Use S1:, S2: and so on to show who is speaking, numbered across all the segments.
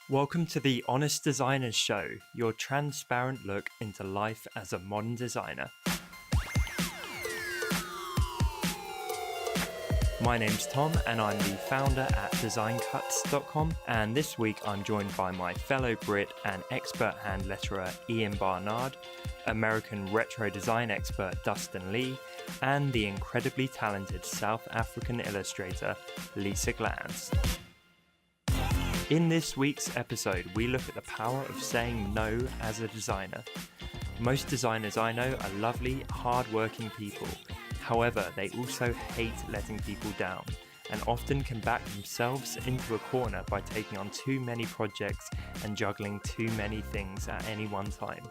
S1: Welcome to the Honest Designers Show, your transparent look into life as a modern designer. My name's Tom and I'm the founder at designcuts.com, and this week I'm joined by my fellow Brit and expert hand letterer Ian Barnard, American retro design expert Dustin Lee, and the incredibly talented South African illustrator Lisa Glantz. In this week's episode, we look at the power of saying no as a designer. Most designers I know are lovely, hard-working people. However, they also hate letting people down and often can back themselves into a corner by taking on too many projects and juggling too many things at any one time.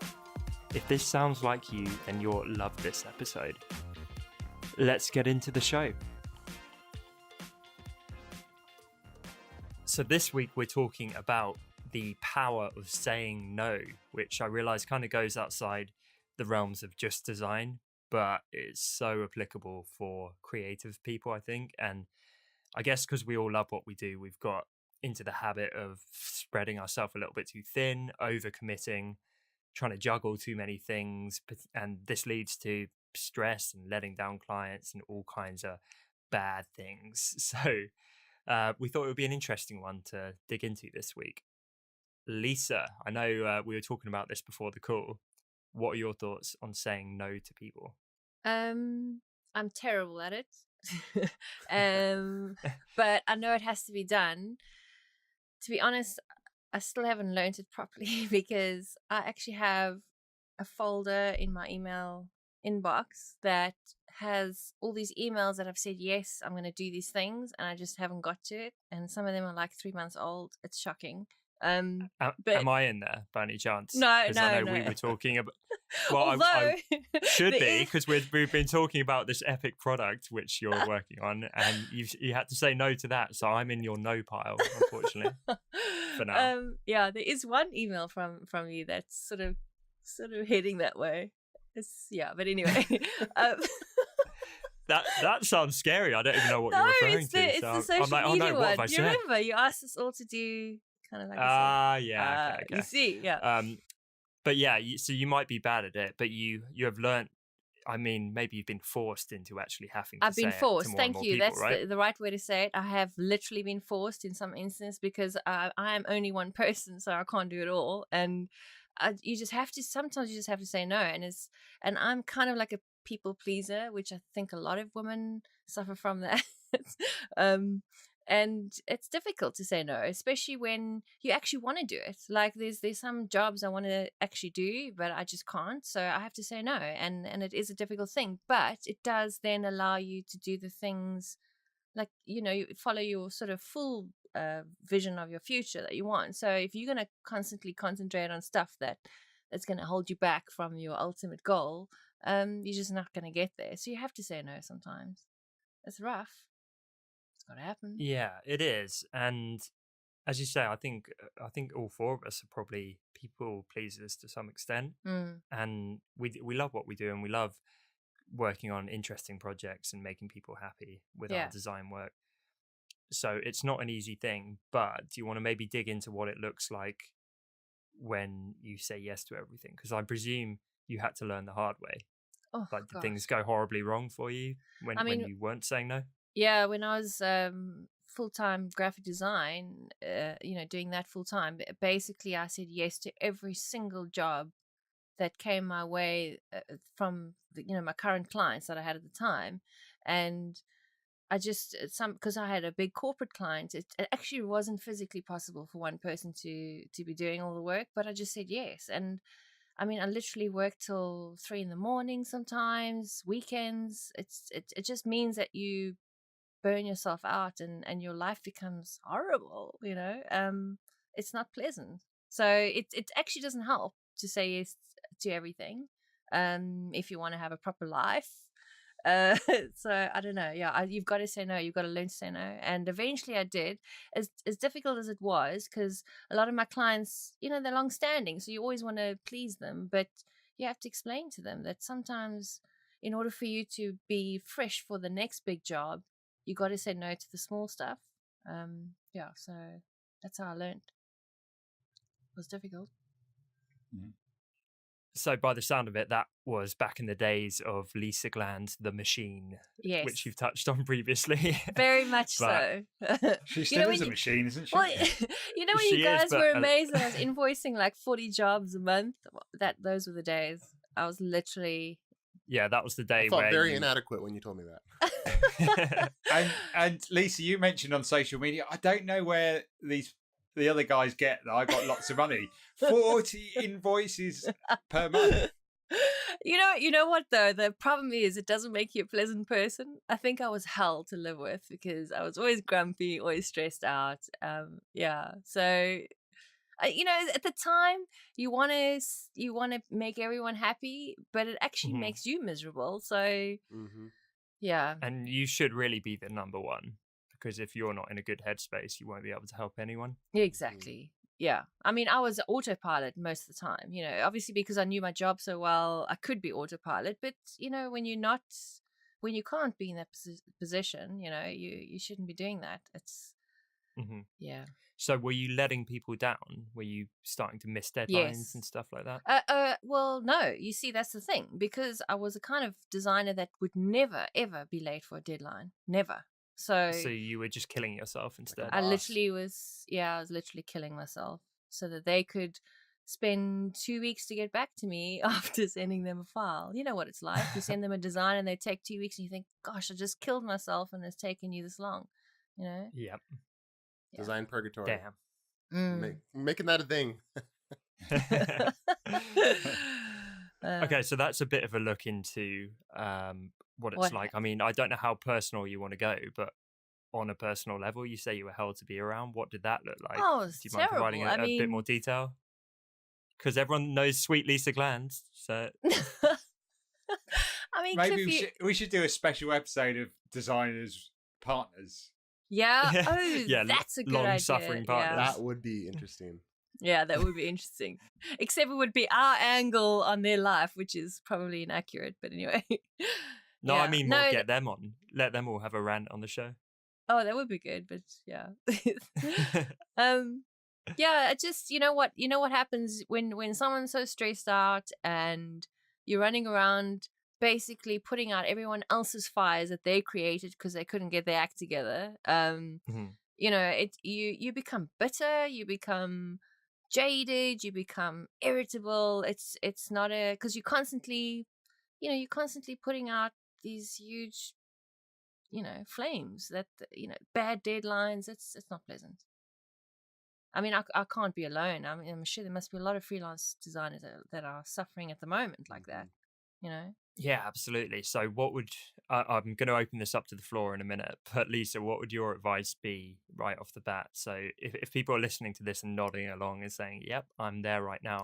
S1: If this sounds like you, then you'll love this episode. Let's get into the show. So this week we're talking about the power of saying no, which I realize kind of goes outside the realms of just design, but it's so applicable for creative people, I think. And I guess because we all love what we do, we've got into the habit of spreading ourselves a little bit too thin, overcommitting, trying to juggle too many things. And this leads to stress and letting down clients and all kinds of bad things. So we thought it would be an interesting one to dig into this week. Lisa, I know we were talking about this before the call. What are your thoughts on saying no to people?
S2: I'm terrible at it. But I know it has to be done. To be honest, I still haven't learned it properly because I actually have a folder in my email inbox that has all these emails that I've said, yes, I'm going to do these things, and I just haven't got to it. And some of them are like 3 months old. It's shocking.
S1: But am I in there by any chance?
S2: No,
S1: because I know we were talking about. Well,
S2: although
S1: I should be, because we've been talking about this epic product which you're working on, and you had to say no to that. So I'm in your no pile, unfortunately, for now.
S2: Yeah, there is one email from you that's sort of heading that way. But anyway.
S1: That sounds scary. I don't even know what you're referring to.
S2: It's the social media one. You remember you asked us all to do kind of like
S1: okay.
S2: You see, yeah.
S1: But yeah, so you might be bad at it, but you have learned. I mean, maybe you've been forced into actually having to
S2: I've been
S1: say
S2: forced.
S1: It to more
S2: Thank
S1: and more
S2: you.
S1: People,
S2: That's
S1: right?
S2: the right way to say it. I have literally been forced in some instances because I am only one person, so I can't do it all. And you just have to. Sometimes you just have to say no. And I'm kind of like a people pleaser, which I think a lot of women suffer from that. And it's difficult to say no, especially when you actually want to do it. Like there's some jobs I want to actually do, but I just can't, so I have to say no. And it is a difficult thing, but it does then allow you to do the things, like, you follow your sort of full vision of your future that you want. So if you're going to constantly concentrate on stuff that's going to hold you back from your ultimate goal, you're just not going to get there. So you have to say no sometimes. It's rough. It's got to happen.
S1: Yeah, it is. And as you say, I think all four of us are probably people pleasers to some extent. And we love what we do, and we love working on interesting projects and making people happy with our design work. So it's not an easy thing, but do you want to maybe dig into what it looks like when you say yes to everything? Because I presume you had to learn the hard way.
S2: Oh,
S1: like, did things go horribly wrong for you when you weren't saying no?
S2: Yeah, when I was full-time graphic design, doing that full-time, basically I said yes to every single job that came my way from my current clients that I had at the time. And I just because I had a big corporate client, it actually wasn't physically possible for one person to be doing all the work, but I just said yes. And I mean, I literally work till 3 a.m. sometimes, weekends. It just means that you burn yourself out and your life becomes horrible. It's not pleasant. So it actually doesn't help to say yes to everything if you want to have a proper life. So I don't know. Yeah, you've got to say no. You've got to learn to say no. And eventually I did. As difficult as it was, because a lot of my clients, they're long standing, so you always want to please them, but you have to explain to them that sometimes in order for you to be fresh for the next big job, you got to say no to the small stuff. So that's how I learned. was difficult.
S1: So by the sound of it, that was back in the days of Lisa Gland's The Machine,
S2: Yes,
S1: which you've touched on previously.
S2: very much
S1: But
S2: so.
S3: She still is a machine, isn't she?
S2: Well, you know when you
S1: She is,
S2: guys
S1: but
S2: were amazed that I was invoicing like 40 jobs a month. Those were the days. I was literally.
S1: yeah, that was the day
S4: I felt
S1: where
S4: very inadequate when you told me that.
S3: And Lisa, you mentioned on social media, I don't know where the other guys get that I got lots of money. 40 invoices per month.
S2: You know what though? The problem is it doesn't make you a pleasant person. I think I was hell to live with because I was always grumpy, always stressed out. Yeah. So, at the time you want to make everyone happy, but it actually makes you miserable. So, yeah.
S1: And you should really be the number one, because if you're not in a good headspace, you won't be able to help anyone.
S2: Yeah, exactly. Yeah. I mean, I was autopilot most of the time, obviously because I knew my job so well, I could be autopilot. But, when you can't be in that position, you shouldn't be doing that. It's, yeah.
S1: So were you letting people down? Were you starting to miss deadlines
S2: Yes.
S1: and stuff like that?
S2: Well, no. You see, that's the thing. Because I was a kind of designer that would never, ever be late for a deadline. Never. So
S1: you were just killing yourself instead.
S2: I was literally killing myself so that they could spend 2 weeks to get back to me after sending them a file. You know what it's like. You send them a design and they take 2 weeks and you think, gosh, I just killed myself and it's taken you this long,
S1: Yep.
S2: Yeah.
S4: Design purgatory.
S1: Damn.
S4: Making that a thing.
S1: Okay, so that's a bit of a look into what it's like. I mean, I don't know how personal you want to go, but on a personal level, you say you were hell to be around. What did that look like?
S2: Oh,
S1: Do
S2: it's
S1: you mind providing
S2: terrible.
S1: a bit more detail? Because everyone knows sweet Lisa Gland, so
S2: I mean,
S3: maybe we should do a special episode of designers partners.
S2: Yeah. Oh,
S1: yeah,
S2: that's a good
S1: long-suffering
S2: idea.
S1: partners.
S2: Yeah.
S4: That would be interesting.
S2: Yeah, that would be interesting. Except it would be our angle on their life, which is probably inaccurate. But anyway.
S1: No, I mean, we'll get them on. Let them all have a rant on the show.
S2: Oh, that would be good. But yeah. Yeah, just you know what happens when someone's so stressed out and you're running around basically putting out everyone else's fires that they created because they couldn't get their act together. You become bitter, you become jaded, you become irritable. It's not because you're constantly putting out these huge flames that bad deadlines. It's not pleasant. I mean, I can't be alone. I mean, I'm sure there must be a lot of freelance designers that are suffering at the moment like that.
S1: Yeah, absolutely. So I'm going to open this up to the floor in a minute, but Lisa, what would your advice be right off the bat? So if people are listening to this and nodding along and saying, yep, I'm there right now.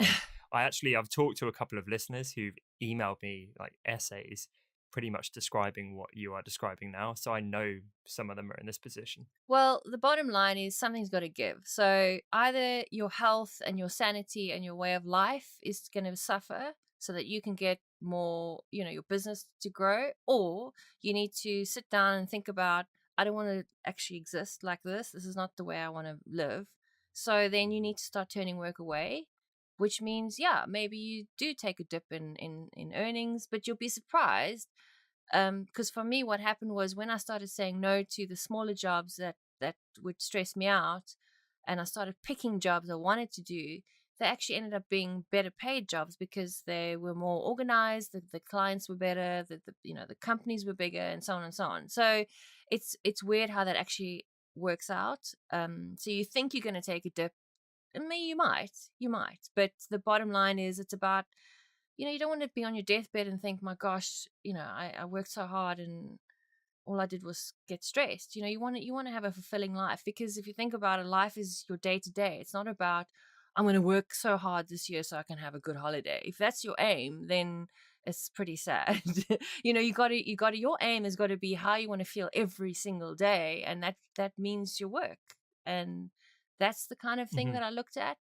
S1: I've talked to a couple of listeners who've emailed me like essays pretty much describing what you are describing now. So I know some of them are in this position.
S2: Well, the bottom line is something's got to give. So either your health and your sanity and your way of life is going to suffer so that you can get more, your business to grow, or you need to sit down and think about, I don't want to actually exist like this. This is not the way I want to live. So then you need to start turning work away, which means, maybe you do take a dip in earnings, but you'll be surprised. Because for me, what happened was when I started saying no to the smaller jobs that would stress me out, and I started picking jobs I wanted to do, they actually ended up being better paid jobs because they were more organized, the clients were better, the companies were bigger, and so on and so on. So it's weird how that actually works out. So you think you're going to take a dip. I mean, you might, but the bottom line is it's about, you don't want to be on your deathbed and think, my gosh, I worked so hard and all I did was get stressed. You want to have a fulfilling life, because if you think about it, life is your day to day. It's not about, I'm going to work so hard this year so I can have a good holiday. If that's your aim, then it's pretty sad. Your aim has got to be how you want to feel every single day. And that means your work. And that's the kind of thing that I looked at.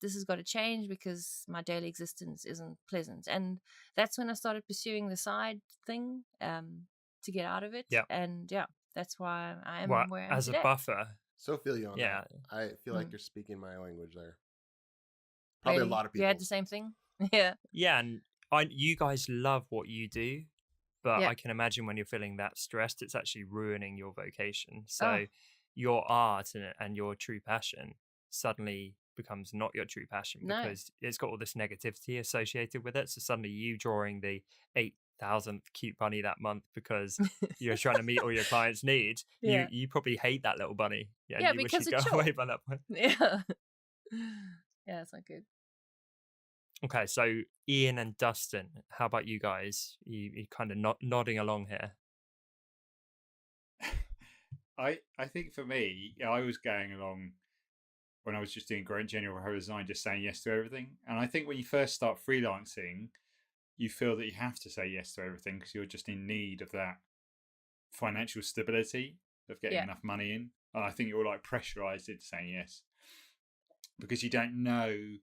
S2: This has got to change because my daily existence isn't pleasant. And that's when I started pursuing the side thing to get out of it.
S1: Yeah.
S2: And that's why I am where I am
S1: as
S2: today.
S1: a buffer.
S4: So feel you on
S1: Yeah.
S4: that. I feel like you're speaking my language there. Probably
S2: Really?
S4: a lot of
S2: You
S4: people.
S2: had the same thing? Yeah.
S1: Yeah, and you guys love what you do, but
S2: Yeah.
S1: I can imagine when you're feeling that stressed, it's actually ruining your vocation.
S2: Oh,
S1: So your art and your true passion suddenly becomes not your true passion
S2: no.
S1: because it's got all this negativity associated with it. So suddenly you drawing the 8,000th cute bunny that month because you're trying to meet all your clients' needs,
S2: Yeah.
S1: you probably hate that little bunny. Yeah, and
S2: Yeah,
S1: you wish
S2: because
S1: he'd go
S2: it's
S1: away
S2: short.
S1: by that point.
S2: Yeah. Yeah, it's not good.
S1: Okay, so Ian and Dustin, how about you guys? You kind of nodding along here.
S3: I think for me, I was going along when I was just doing general design, just saying yes to everything. And I think when you first start freelancing, you feel that you have to say yes to everything because you're just in need of that financial stability of getting
S2: Yeah.
S3: enough money in. And I think you're like pressurized into saying yes because you don't know,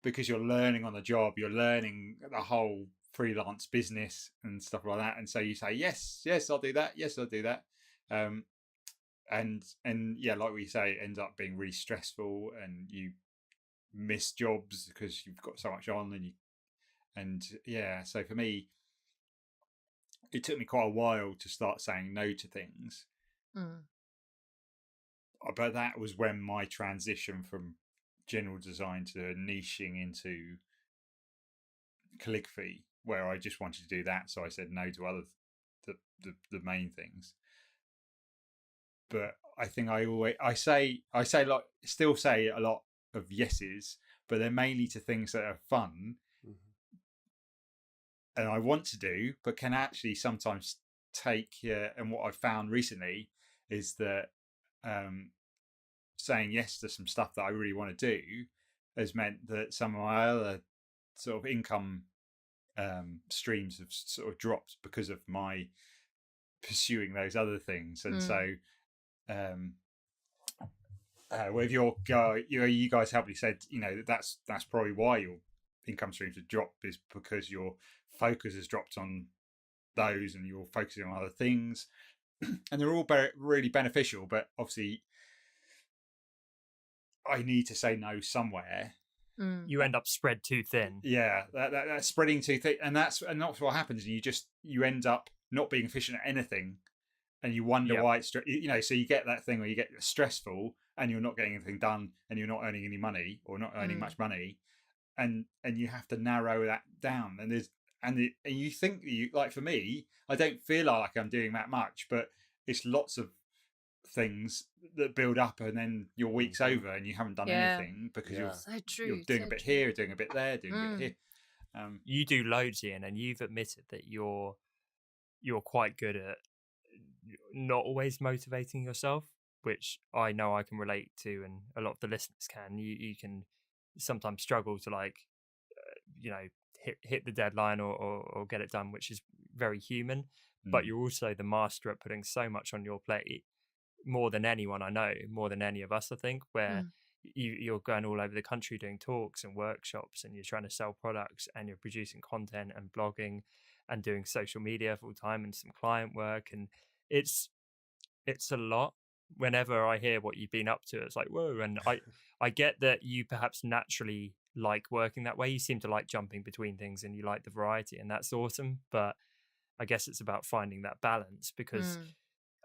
S3: because you're learning on the job, you're learning the whole freelance business and stuff like that. And so you say, yes, I'll do that. Yes, I'll do that. And yeah, like we say, it ends up being really stressful and you miss jobs because you've got so much on and yeah. So for me, it took me quite a while to start saying no to things. But that was when my transition from general design to niching into calligraphy, where I just wanted to do that, so I said no to other the main things. But I think I say like still say a lot of yeses, but they're mainly to things that are fun and I want to do, but can actually sometimes take. And what I've found recently is that saying yes to some stuff that I really want to do has meant that some of my other sort of income streams have sort of dropped because of my pursuing those other things. And so with you guys helpfully said, that's probably why your income streams have dropped, is because your focus has dropped on those and you're focusing on other things. And they're all really beneficial, but obviously I need to say no somewhere.
S1: You end up spread too thin.
S3: Yeah, that's spreading too thin, and that's what happens. You end up not being efficient at anything, and you wonder why it's so you get that thing where you get stressful and you're not getting anything done, and you're not earning any money or not earning much money, and you have to narrow that down. And you think like, for me, I don't feel like I'm doing that much, but it's lots of things that build up, and then your week's over and you haven't done anything because you're doing a bit here, doing a bit there, doing a bit here.
S1: You do loads, Ian, and you've admitted that you're quite good at not always motivating yourself, which I know I can relate to, and a lot of the listeners can. You can sometimes struggle to hit the deadline or get it done, which is very human. But you're also the master at putting so much on your plate, more than anyone I know, more than any of us, I think, where you're going all over the country doing talks and workshops, and you're trying to sell products, and you're producing content and blogging and doing social media full time and some client work. And it's a lot. Whenever I hear what you've been up to, it's like, whoa. And I get that you perhaps naturally like working that way. You seem to like jumping between things and you like the variety, and that's awesome. But I guess it's about finding that balance, because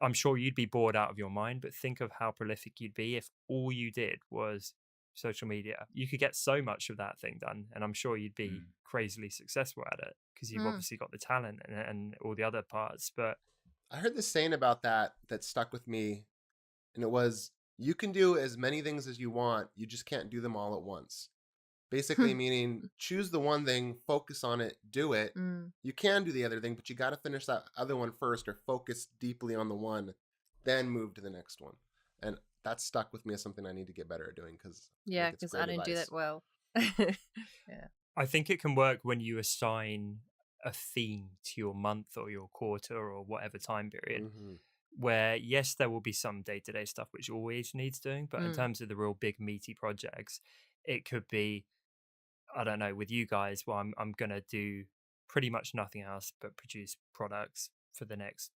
S1: I'm sure you'd be bored out of your mind, but think of how prolific you'd be if all you did was social media. You could get so much of that thing done, and I'm sure you'd be crazily successful at it because you've obviously got the talent and all the other parts. But
S4: I heard this saying about that stuck with me, and it was, you can do as many things as you want, you just can't do them all at once. Basically meaning, choose the one thing, focus on it, do it. You can do the other thing, but you got to finish that other one first, or focus deeply on the one, then move to the next one. And that stuck with me as something I need to get better at doing, because
S2: I don't do that well.
S1: I think it can work when you assign a theme to your month or your quarter or whatever time period, where yes, there will be some day-to-day stuff which always needs doing, but in terms of the real big meaty projects, it could be, I don't know, with you guys, well, I'm going to do pretty much nothing else but produce products for the next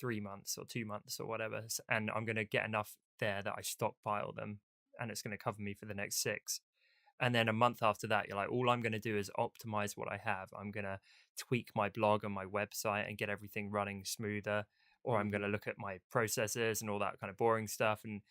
S1: 3 months or 2 months or whatever. And I'm going to get enough there that I stockpile them, and it's going to cover me for the next 6. And then a month after that, you're like, all I'm going to do is optimize what I have. I'm going to tweak my blog and my website and get everything running smoother. Or I'm going to look at my processes and all that kind of boring stuff. And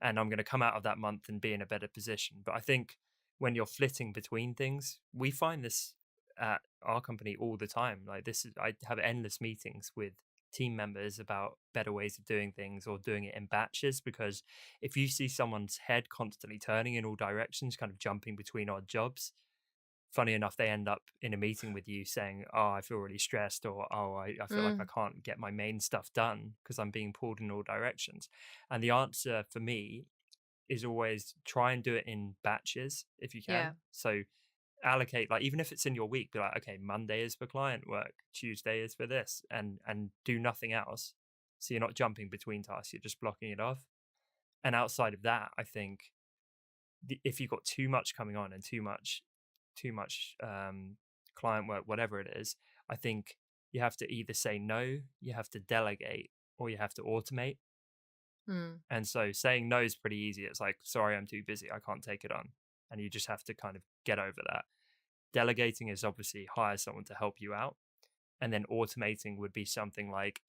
S1: I'm going to come out of that month and be in a better position. But I think when you're flitting between things, we find this at our company all the time. Like I have endless meetings with team members about better ways of doing things or doing it in batches, because if you see someone's head constantly turning in all directions, kind of jumping between odd jobs, funny enough, they end up in a meeting with you saying, oh, I feel really stressed, or oh, I feel like I can't get my main stuff done because I'm being pulled in all directions. And the answer for me is always try and do it in batches if you can.
S2: Yeah.
S1: So allocate, like, even if it's in your week, be like, okay, Monday is for client work, Tuesday is for this, and do nothing else. So you're not jumping between tasks, you're just blocking it off. And outside of that, I think if you've got too much coming on and too much client work, whatever it is, I think you have to either say no, you have to delegate, or you have to automate. And so saying no is pretty easy. It's like, sorry, I'm too busy, I can't take it on. And you just have to kind of get over that. Delegating is obviously hire someone to help you out. And then automating would be something like,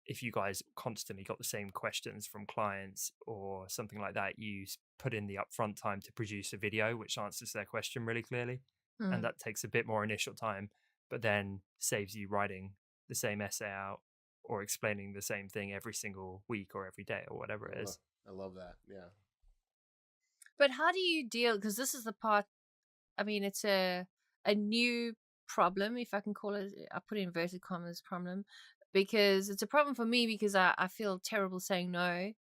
S1: if you guys constantly got the same questions from clients or something like that, you put in the upfront time to produce a video which answers their question really clearly. And that takes a bit more initial time, but then saves you writing the same essay out or explaining the same thing every single week or every day or whatever it is.
S4: I love that. Yeah.
S2: But how do you deal, because this is the part, I mean, it's a new problem, if I can call it, I put inverted commas problem, because it's a problem for me because I feel terrible saying no,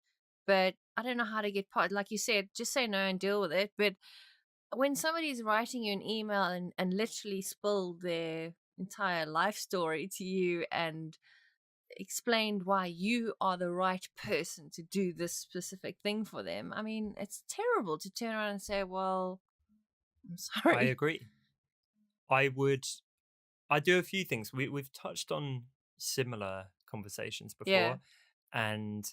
S2: but I don't know how to get part. Like you said, just say no and deal with it. But when somebody's writing you an email and literally spilled their entire life story to you and explained why you are the right person to do this specific thing for them, I mean, it's terrible to turn around and say, well, I'm sorry.
S1: I agree. I do a few things. We've touched on similar conversations before.
S2: Yeah.
S1: And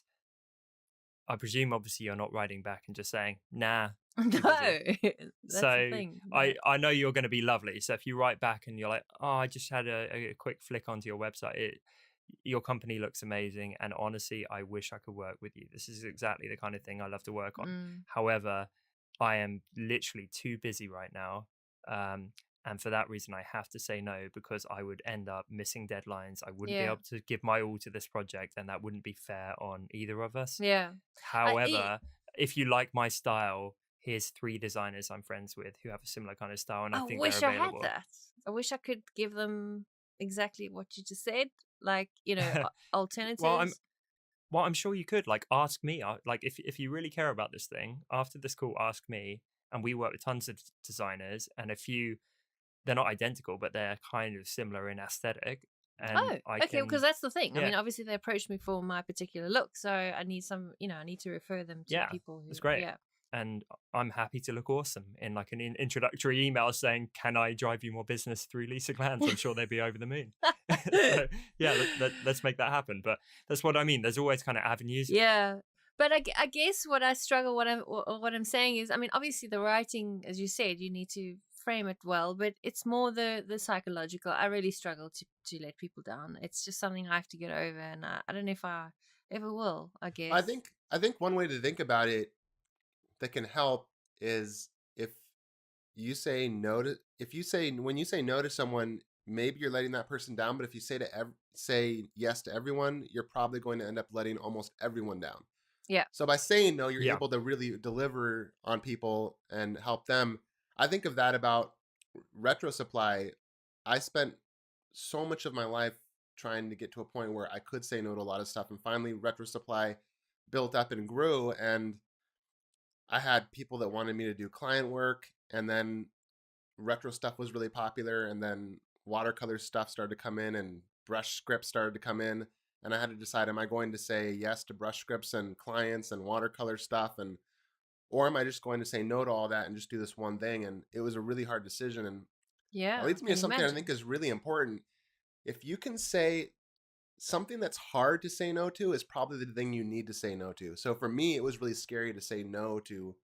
S1: I presume obviously you're not writing back and just saying, nah.
S2: No, that's
S1: So
S2: the thing. Yeah.
S1: I know you're going to be lovely. So if you write back and you're like, oh, I just had a quick flick onto your website, your company looks amazing, and honestly, I wish I could work with you. This is exactly the kind of thing I love to work on. However, I am literally too busy right now. And for that reason, I have to say no, because I would end up missing deadlines. I wouldn't be able to give my all to this project, and that wouldn't be fair on either of us.
S2: Yeah.
S1: However, if you like my style, here's 3 designers I'm friends with who have a similar kind of style, and I think
S2: wish
S1: they're
S2: I had
S1: available.
S2: that. I wish I could give them exactly what you just said, like, you know, alternatives.
S1: Well, I'm sure you could. Like, ask me. Like, if you really care about this thing, after this call, ask me. And we work with tons of designers, and they're not identical, but they're kind of similar in aesthetic. And
S2: okay, because that's the thing.
S1: Yeah.
S2: I mean, obviously they approached me for my particular look, so I need I need to refer them to people who.
S1: That's great.
S2: Yeah.
S1: And I'm happy to look awesome in like an introductory email saying, can I drive you more business through Lisa Glanz? I'm sure they'd be over the moon. So, yeah, let's make that happen. But that's what I mean. There's always kind of avenues.
S2: Yeah. But I guess what I struggle, what I'm saying is, I mean, obviously the writing, as you said, you need to frame it well, but it's more the psychological. I really struggle to let people down. It's just something I have to get over, and I don't know if I ever will, I guess.
S4: I think one way to think about it that can help is when you say no to someone, maybe you're letting that person down, but if you say yes to everyone, you're probably going to end up letting almost everyone down.
S2: Yeah.
S4: So by saying no, you're able to really deliver on people and help them. I think of that about Retro Supply. I spent so much of my life trying to get to a point where I could say no to a lot of stuff, and finally Retro Supply built up and grew, and I had people that wanted me to do client work, and then retro stuff was really popular, and then watercolor stuff started to come in, and brush scripts started to come in, and I had to decide, am I going to say yes to brush scripts and clients and watercolor stuff, or am I just going to say no to all that and just do this one thing? And it was a really hard decision, and
S2: yeah,
S4: it leads me to something I think is really important. If you can say something that's hard to say no to, is probably the thing you need to say no to. So for me, it was really scary to say no to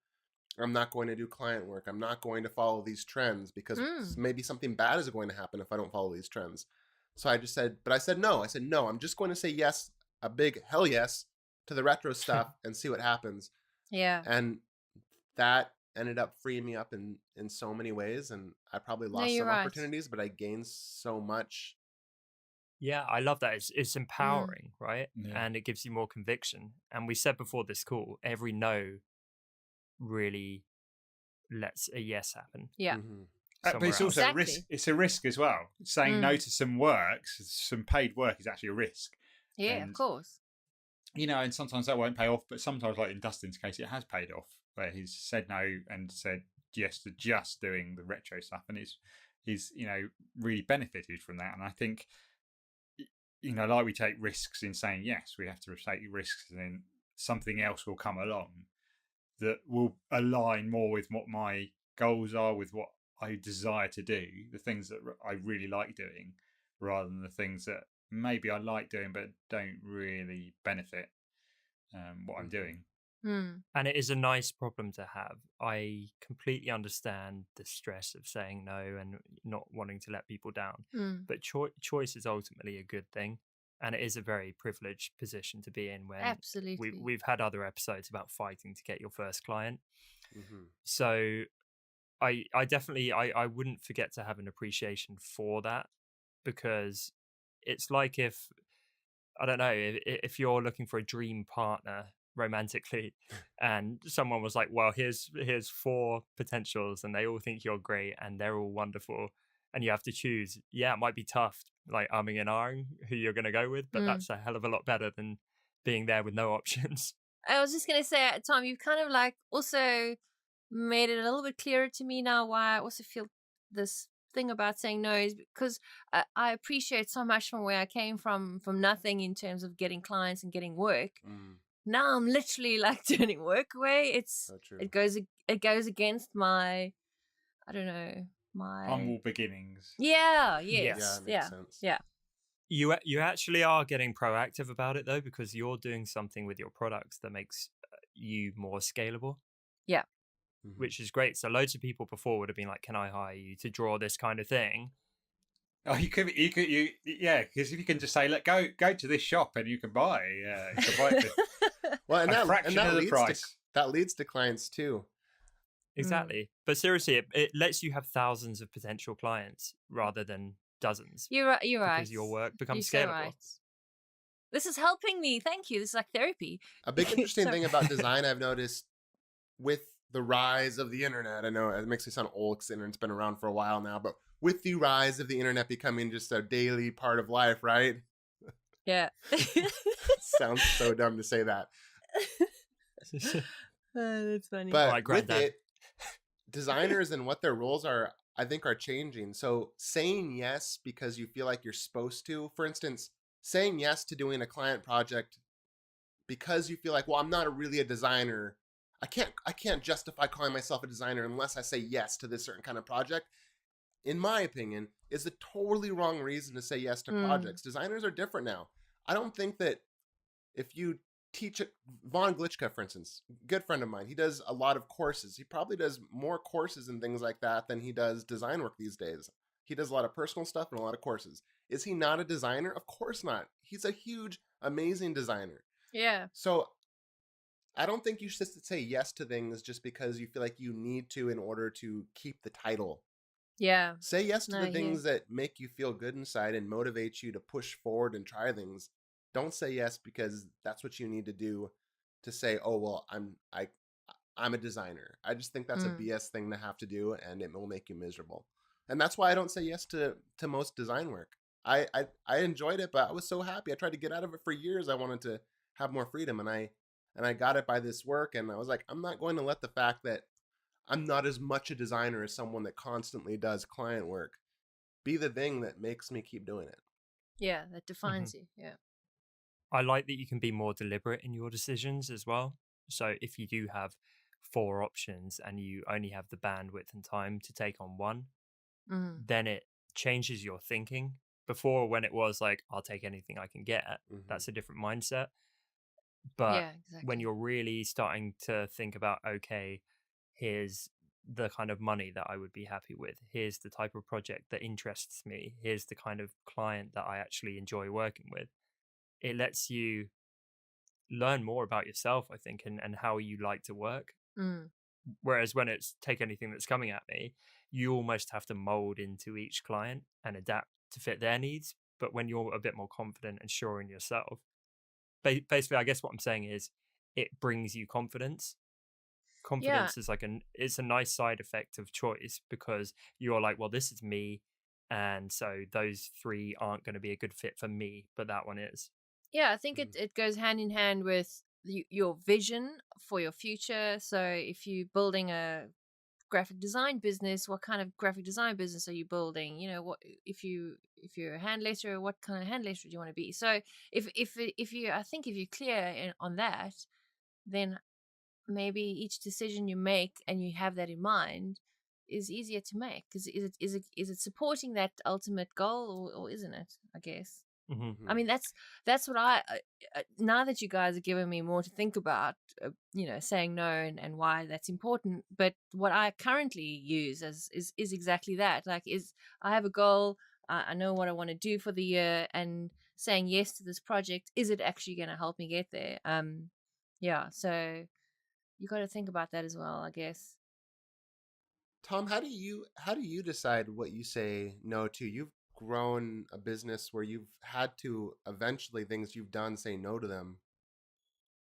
S4: I'm not going to do client work. I'm not going to follow these trends because maybe something bad is going to happen if I don't follow these trends. So I just said, but I said no. I said, no, I'm just going to say yes, a big hell yes to the retro stuff and see what happens.
S2: Yeah.
S4: And that ended up freeing me up in so many ways. And I probably
S2: No,
S4: lost
S2: you're
S4: some
S2: right.
S4: opportunities, but I gained so much.
S1: Yeah, I love that. It's empowering, right?
S3: Yeah.
S1: And it gives you more conviction. And we said before this call, every no really lets a yes happen.
S2: Yeah.
S4: Mhm.
S3: But
S1: somewhere
S3: it's
S1: else.
S3: also a risk.
S2: Exactly.
S3: It's a risk as well. Saying no to some work, some paid work, is actually a risk.
S2: Yeah,
S3: And
S2: of course.
S3: you know, and sometimes that won't pay off, but sometimes, like in Dustin's case, it has paid off, where he's said no and said yes to just doing the retro stuff, and he's you know really benefited from that. And I think, you know, like we take risks in saying yes, we have to take risks, and then something else will come along that will align more with what my goals are, with what I desire to do, the things that I really like doing, rather than the things that maybe I like doing but don't really benefit what I'm doing.
S1: And it is a nice problem to have. I completely understand the stress of saying no and not wanting to let people down. But choice is ultimately a good thing. And it is a very privileged position to be in when
S2: Absolutely.
S1: we've had other episodes about fighting to get your first client.
S4: Mhm.
S1: So I definitely I wouldn't forget to have an appreciation for that, because it's like if, I don't know, if you're looking for a dream partner romantically and someone was like, well, here's 4 potentials and they all think you're great and they're all wonderful and you have to choose. Yeah, it might be tough, like umming and ahhing who you're going to go with, but that's a hell of a lot better than being there with no options.
S2: I was just going to say, Tom, you've kind of like also made it a little bit clearer to me now why I also feel this thing about saying no is because I appreciate so much from where I came from nothing in terms of getting clients and getting work. Now I'm literally like turning work away. It's
S4: So true.
S2: it goes against my, I don't know, my
S3: Humble beginnings.
S2: yeah,
S1: Yes.
S2: yes,
S4: Yeah, makes sense.
S2: yeah.
S1: You actually are getting proactive about it though, because you're doing something with your products that makes you more scalable.
S2: Yeah.
S1: Which is great. So loads of people before would have been like, can I hire you to draw this kind of thing?
S3: Oh, yeah, because if you can just say, look, go to this shop and you can buy it
S4: Well, and
S3: a fraction of the
S4: leads
S3: price.
S4: that leads to clients too.
S1: Exactly. But seriously, it lets you have thousands of potential clients rather than dozens.
S2: You're right. You're right.
S1: Because your work becomes
S2: You're
S1: scalable.
S2: so right. This is helping me. Thank you. This is like therapy.
S4: A big interesting thing about design I've noticed with the rise of the internet, I know it makes me sound old because the internet's been around for a while now, but with the rise of the internet becoming just a daily part of life, right?
S2: Yeah.
S4: Sounds so dumb to say that.
S2: That's funny.
S4: But with it, designers and what their roles are, I think, are changing. So saying yes because you feel like you're supposed to, for instance, saying yes to doing a client project because you feel like, well, I'm not really a designer. I can't justify calling myself a designer unless I say yes to this certain kind of project. In my opinion, is a totally wrong reason to say yes to projects. Designers are different now. I don't think that if you teach Von Glitchka, for instance, good friend of mine, he does a lot of courses. He probably does more courses and things like that than he does design work these days. He does a lot of personal stuff and a lot of courses. Is he not a designer? Of course not. He's a huge, amazing designer.
S2: Yeah.
S4: So I don't think you should say yes to things just because you feel like you need to in order to keep the title.
S2: Yeah.
S4: Say yes to the things that make you feel good inside and motivate you to push forward and try things. Don't say yes because that's what you need to do to say, oh, well, I'm a designer. I just think that's a BS thing to have to do, and it will make you miserable. And that's why I don't say yes to most design work. I enjoyed it, but I was so happy. I tried to get out of it for years. I wanted to have more freedom, and I got it by this work, and I was like, I'm not going to let the fact that I'm not as much a designer as someone that constantly does client work be the thing that makes me keep doing it.
S2: Yeah, that defines you. Yeah.
S1: I like that you can be more deliberate in your decisions as well. So if you do have 4 options and you only have the bandwidth and time to take on one, then it changes your thinking. Before, when it was like, I'll take anything I can get, that's a different mindset. But when you're really starting to think about, okay, here's the kind of money that I would be happy with. Here's the type of project that interests me. Here's the kind of client that I actually enjoy working with. It lets you learn more about yourself, I think, and how you like to work.
S2: Mm.
S1: Whereas when it's take anything that's coming at me, you almost have to mold into each client and adapt to fit their needs. But when you're a bit more confident and sure in yourself, basically, I guess what I'm saying is it brings you confidence.
S2: Yeah.
S1: Confidence is like it's a nice side effect of choice, because you're like, well, this is me, and so those three aren't going to be a good fit for me, but that one is.
S2: Yeah, I think it goes hand in hand with your vision for your future. So if you're building a graphic design business, what kind of graphic design business are you building? You know, what if you're a hand letterer, what kind of hand letterer do you want to be? So if you, I think if you're clear on that, then maybe each decision you make and you have that in mind is easier to make, because is it supporting that ultimate goal, or isn't it, I guess.
S1: Mm-hmm.
S2: I mean, that's what now that you guys are giving me more to think about, saying no and why that's important. But what I currently use is exactly that. Like, I have a goal, I know what I want to do for the year, and saying yes to this project, is it actually going to help me get there? Yeah. So you got to think about that as well, I guess.
S4: Tom, how do you decide what you say no to? You've grown a business where you've had to eventually, things you've done, say no to them,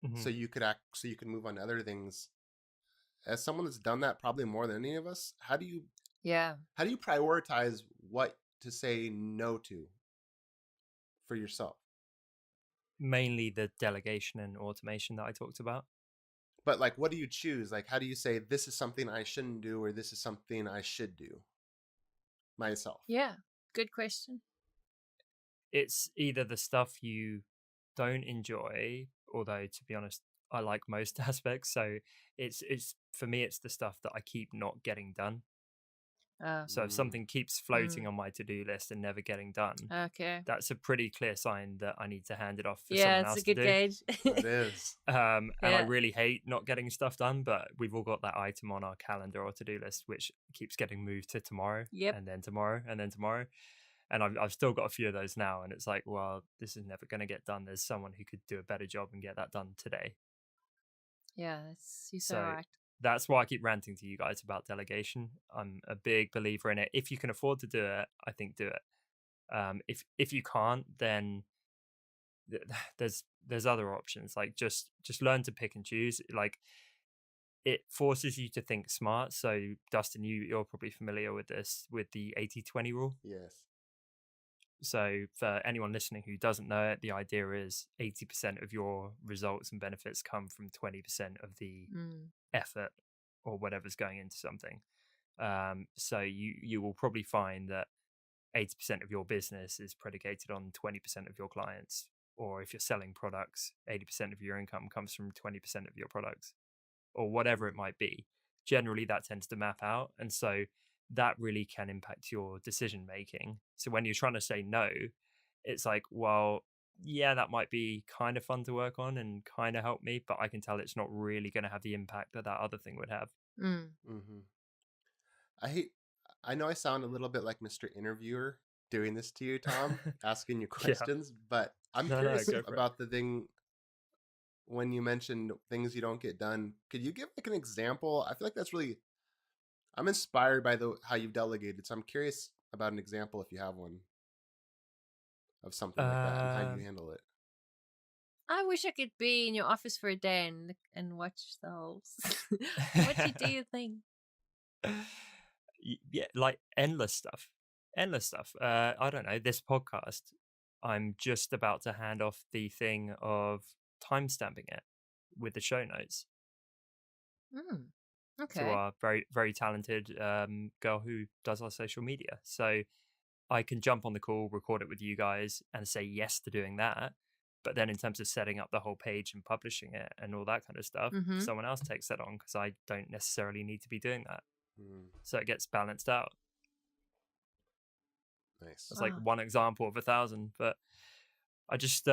S1: Mm-hmm.
S4: so you could move on to other things. As someone that's done that probably more than any of us, how do you prioritize what to say no to for yourself?
S1: Mainly the delegation and automation that I talked about.
S4: But like, what do you choose? Like, how do you say this is something I shouldn't do, or this is something I should do myself?
S2: Yeah, good question.
S1: It's either the stuff you don't enjoy, although to be honest, I like most aspects. So it's for me, it's the stuff that I keep not getting done. So if something keeps floating on my to-do list and never getting done,
S2: Okay.
S1: that's a pretty clear sign that I need to hand it off for
S2: Yeah,
S1: someone
S2: it's
S1: else
S2: a good
S1: to do.
S2: gauge.
S4: It is.
S1: And I
S2: Yeah.
S1: really hate not getting stuff done, but we've all got that item on our calendar or to-do list which keeps getting moved to tomorrow.
S2: Yep.
S1: And then tomorrow and then tomorrow. And I've still got a few of those now, and it's like, well, this is never going to get done. There's someone who could do a better job and get that done today.
S2: Yeah, you're so right.
S1: That's why I keep ranting to you guys about delegation. I'm a big believer in it. If you can afford to do it, I think do it. If you can't, then there's other options. Like just learn to pick and choose. Like, it forces you to think smart. So Dustin, you're probably familiar with this, with the 80-20 rule.
S4: Yes.
S1: So for anyone listening who doesn't know it, the idea is 80% of your results and benefits come from 20% of the effort or whatever's going into something. So you will probably find that 80% of your business is predicated on 20% of your clients. Or if you're selling products, 80% of your income comes from 20% of your products, or whatever it might be. Generally, that tends to map out. And so that really can impact your decision making. So when you're trying to say no, it's like, well, yeah, that might be kind of fun to work on and kind of help me, but I can tell it's not really going to have the impact that other thing would have.
S4: I know I sound a little bit like Mr. Interviewer doing this to you, Tom, asking you questions, but I'm curious about the thing when you mentioned things you don't get done. Could you give like an example? I feel like that's really, I'm inspired by how you've delegated, so I'm curious about an example if you have one of something like that and how you handle it.
S2: I wish I could be in your office for a day and watch the whole. What do you think?
S1: Yeah, like endless stuff. I don't know, this podcast, I'm just about to hand off the thing of timestamping it with the show notes.
S2: Okay.
S1: To our very, very talented girl who does our social media. So I can jump on the call, record it with you guys, and say yes to doing that. But then in terms of setting up the whole page and publishing it and all that kind of stuff, someone else takes that on, because I don't necessarily need to be doing that. So it gets balanced out.
S4: Nice.
S1: That's like one example of 1,000. But I just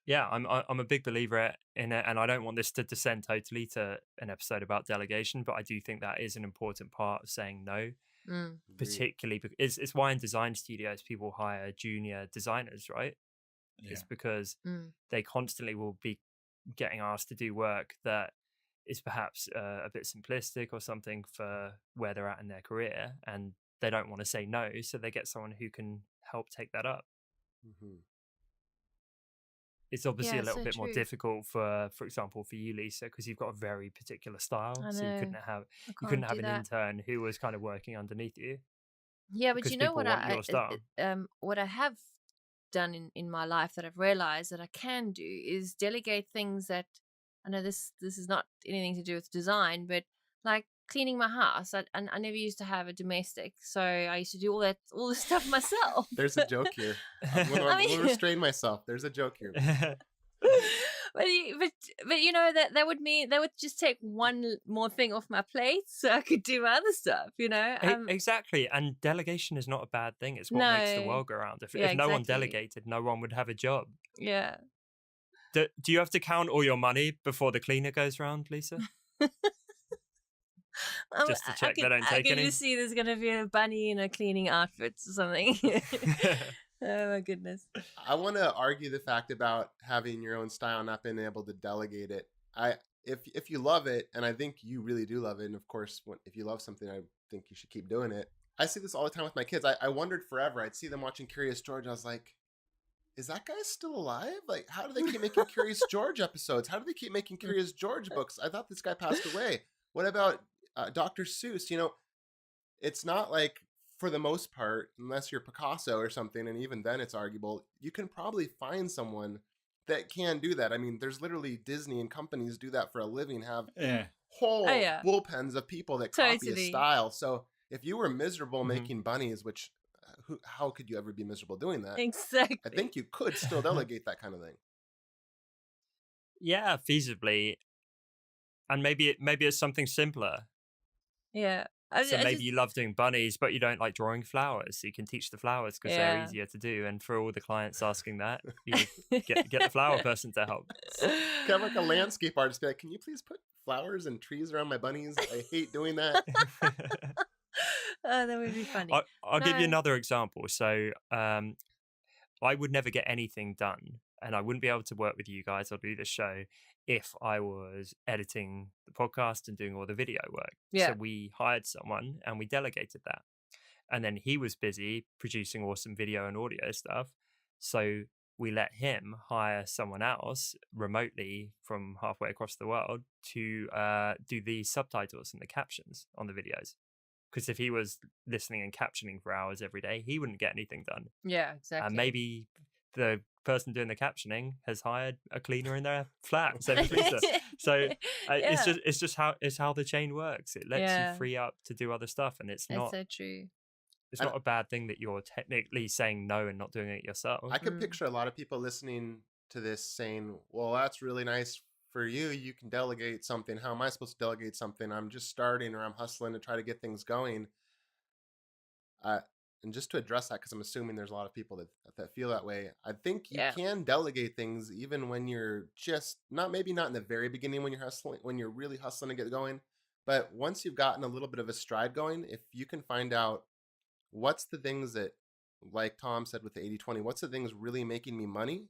S1: Yeah, I'm a big believer in it, and I don't want this to descend totally to an episode about delegation, but I do think that is an important part of saying no,
S2: Mm.
S4: Agreed.
S1: particularly because it's why in design studios people hire junior designers, right?
S3: Yeah.
S1: It's because
S2: Mm.
S1: they constantly will be getting asked to do work that is perhaps a bit simplistic or something for where they're at in their career, and they don't want to say no, so they get someone who can help take that up.
S4: Mhm.
S1: It's obviously
S2: Yeah,
S1: a little
S2: so
S1: bit more
S2: true.
S1: difficult for example, for you, Lisa, because you've got a very particular style.
S2: I
S1: So you
S2: know.
S1: couldn't
S2: I
S1: have
S2: can't do
S1: an
S2: that.
S1: intern who was kind of working underneath you
S2: Yeah, but
S1: because
S2: you know
S1: people want your style.
S2: what I have done in my life that I've realized that I can do is delegate things that I know this is not anything to do with design, but like cleaning my house. I never used to have a domestic, so I used to do all the stuff myself.
S4: There's a joke here. I'm
S2: I
S4: gonna
S2: mean,
S4: restrain myself. There's a joke here.
S2: but you know that would mean that would just take one more thing off my plate, so I could do my other stuff. You know,
S1: Exactly, and delegation is not a bad thing. It's what makes the
S2: no,
S1: world go round.
S2: yeah,
S1: If no one
S2: exactly,
S1: delegated, no one would have a job.
S2: yeah.
S1: Do you have to count all your money before the cleaner goes round, Lisa? Just to check they don't
S2: I
S1: take
S2: can
S1: any?
S2: just see there's gonna be a bunny in a cleaning outfit or something. Oh my goodness.
S4: I want to argue the fact about having your own style, not being able to delegate it. If you love it, and I think you really do love it, and of course, if you love something, I think you should keep doing it. I see this all the time with my kids. I wondered forever. I'd see them watching Curious George. I was like, is that guy still alive? Like, how do they keep making Curious George episodes? How do they keep making Curious George books? I thought this guy passed away. What about Dr. Seuss? You know, it's not like, for the most part, unless you're Picasso or something, and even then it's arguable, you can probably find someone that can do that. I mean, there's literally Disney and companies do that for a living, have
S3: Yeah.
S4: whole
S2: Oh yeah,
S4: bullpens of people that copy a
S2: totally.
S4: style. So if you were miserable
S1: Mhm.
S4: making bunnies, which how could you ever be miserable doing that?
S2: Exactly.
S4: I think you could still delegate that kind of thing.
S1: Yeah, feasibly, and maybe it's something simpler.
S2: Yeah.
S1: So
S2: I
S1: maybe
S2: just
S1: you love doing bunnies, but you don't like drawing flowers. So you can teach the flowers because they're
S2: yeah.
S1: easier to do. And for all the clients asking that, you get the flower person to help.
S4: Kind of like a landscape artist, be like, can you please put flowers and trees around my bunnies? I hate doing that.
S2: Oh, that would be funny.
S1: I'll give you
S2: No.
S1: another example. So I would never get anything done, and I wouldn't be able to work with you guys or do the show if I was editing the podcast and doing all the video work.
S2: Yeah.
S1: So we hired someone and we delegated that. And then he was busy producing awesome video and audio stuff. So we let him hire someone else remotely from halfway across the world to do the subtitles and the captions on the videos. Because if he was listening and captioning for hours every day, he wouldn't get anything done.
S2: Yeah, exactly.
S1: And maybe the person doing the captioning has hired a cleaner in their flat. Same as Lisa. So
S2: Yeah.
S1: it's just how the chain works. It lets you free up to do other stuff, and it's not
S2: so true.
S1: it's not a bad thing that you're technically saying no and not doing it yourself.
S4: I could picture a lot of people listening to this saying, well, that's really nice for you. You can delegate something. How am I supposed to delegate something? I'm just starting, or I'm hustling to try to get things going. And just to address that, because I'm assuming there's a lot of people that feel that way, I think you can delegate things even when you're just maybe not in the very beginning when you're really hustling to get going. But once you've gotten a little bit of a stride going, if you can find out what's the things that, like Tom said with the 80-20, what's the things really making me money?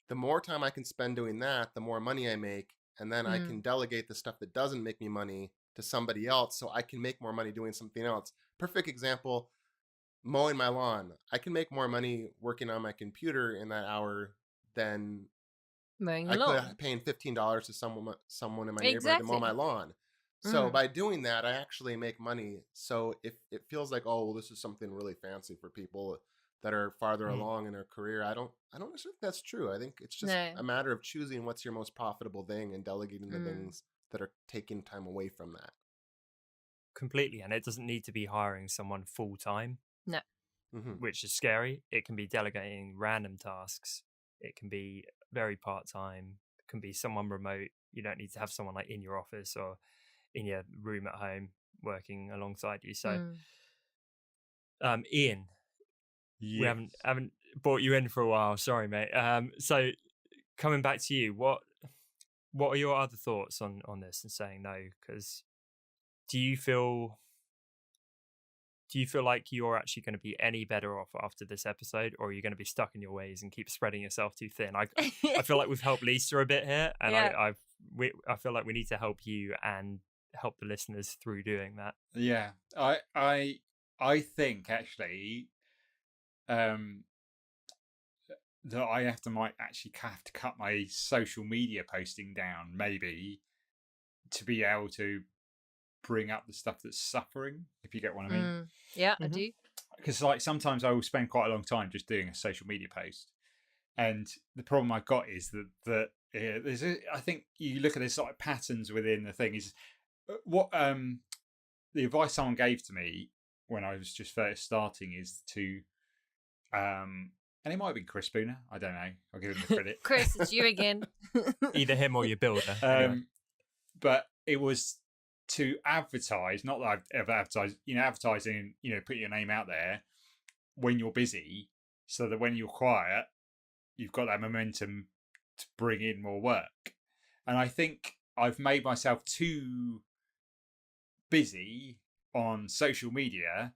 S4: The more time I can spend doing that, the more money I make. And then I can delegate the stuff that doesn't make me money to somebody else so I can make more money doing something else. Perfect example, mowing my lawn. I can make more money working on my computer in that hour than
S2: Mowing the
S4: I
S2: lawn.
S4: could paying $15 to someone in my neighborhood to mow my lawn. So by doing that, I actually make money. So if it feels like, oh, well, this is something really fancy for people that are farther along in their career, I don't necessarily think that's true. I think it's just a matter of choosing what's your most profitable thing and delegating the things that are taking time away from that.
S1: Completely. And it doesn't need to be hiring someone full time.
S2: No.
S1: Which is scary. It can be delegating random tasks. It can be very part-time. It can be someone remote. You don't need to have someone like in your office or in your room at home working alongside you. So Ian,
S3: Yes.
S1: we haven't brought you in for a while. Sorry, mate. So coming back to you, what are your other thoughts on this and saying no? Because do you feel like you're actually going to be any better off after this episode, or are you going to be stuck in your ways and keep spreading yourself too thin? I feel like we've helped Lisa a bit here, and
S2: Yeah.
S1: I feel like we need to help you and help the listeners through doing that.
S3: Yeah, I think actually that might actually have to cut my social media posting down, maybe, to be able to bring up the stuff that's suffering, if you get what I mean.
S2: Yeah, I do.
S3: Because like sometimes I will spend quite a long time just doing a social media post, and the problem I've got is that I think you look at this like patterns within the thing is what the advice someone gave to me when I was just first starting is to and it might have been Chris Spooner, I don't know, I'll give him the credit.
S2: Chris, it's you again.
S1: Either him or your builder. Anyway.
S3: But it was to advertise, not that I've ever advertised, advertising, put your name out there when you're busy, so that when you're quiet, you've got that momentum to bring in more work. And I think I've made myself too busy on social media,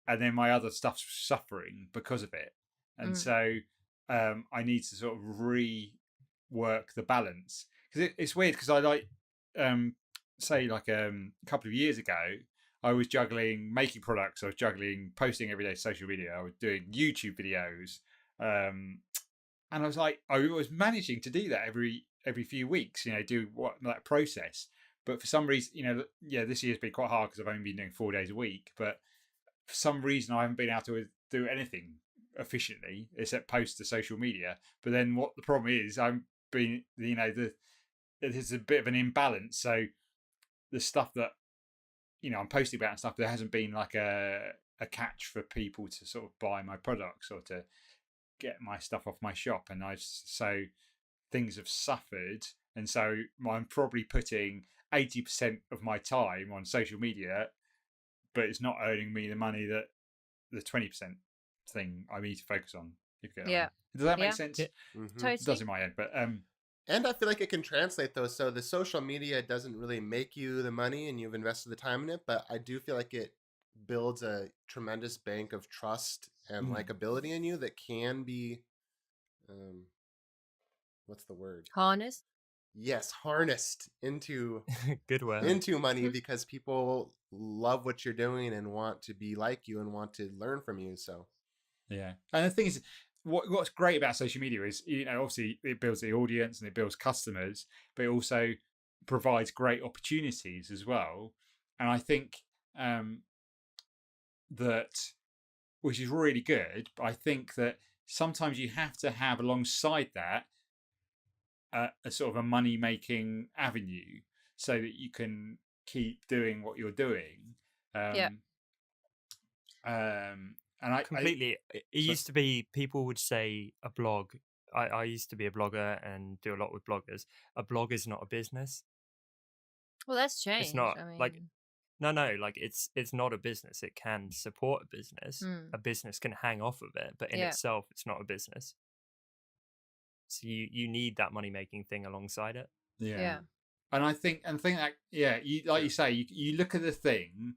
S3: and then my other stuff's suffering because of it. And so I need to sort of rework the balance, because it's weird, because I like say like a couple of years ago I was juggling making products, I was juggling posting every day social media, I was doing YouTube videos, and I was like, I was managing to do that every few weeks, do that process. But for some reason, this year's been quite hard because I've only been doing 4 days a week, but for some reason I haven't been able to do anything efficiently except post to social media. But then what the problem is, I'm being, there's a bit of an imbalance. So the stuff that I'm posting about and stuff, there hasn't been like a catch for people to sort of buy my products or to get my stuff off my shop, and so things have suffered. And so I'm probably putting 80% of my time on social media, but it's not earning me the money that the 20% thing I need to focus on. If you get
S2: Yeah.
S3: Does that make sense?
S1: Yeah.
S2: Totally.
S3: It does in my head, but
S4: and I feel like it can translate though. So the social media doesn't really make you the money, and you've invested the time in it, but I do feel like it builds a tremendous bank of trust and likability in you that can be, what's the word?
S2: Harness.
S4: Yes, harnessed into
S1: good word,
S4: into money, because people love what you're doing and want to be like you and want to learn from you. So
S3: yeah, and the thing is, what's great about social media is, obviously it builds the audience and it builds customers, but it also provides great opportunities as well. And I think that, which is really good, but I think that sometimes you have to have alongside that a sort of a money making avenue, so that you can keep doing what you're doing. And I
S1: completely. It used to be, people would say a blog. I used to be a blogger and do a lot with bloggers. A blog is not a business.
S2: Well, that's changed.
S1: It's not.
S2: I mean,
S1: Like, no, like it's not a business. It can support a business. A business can hang off of it, but in itself, it's not a business. So you need that money making thing alongside it.
S3: Yeah. And I think that, you, like you say, you look at the thing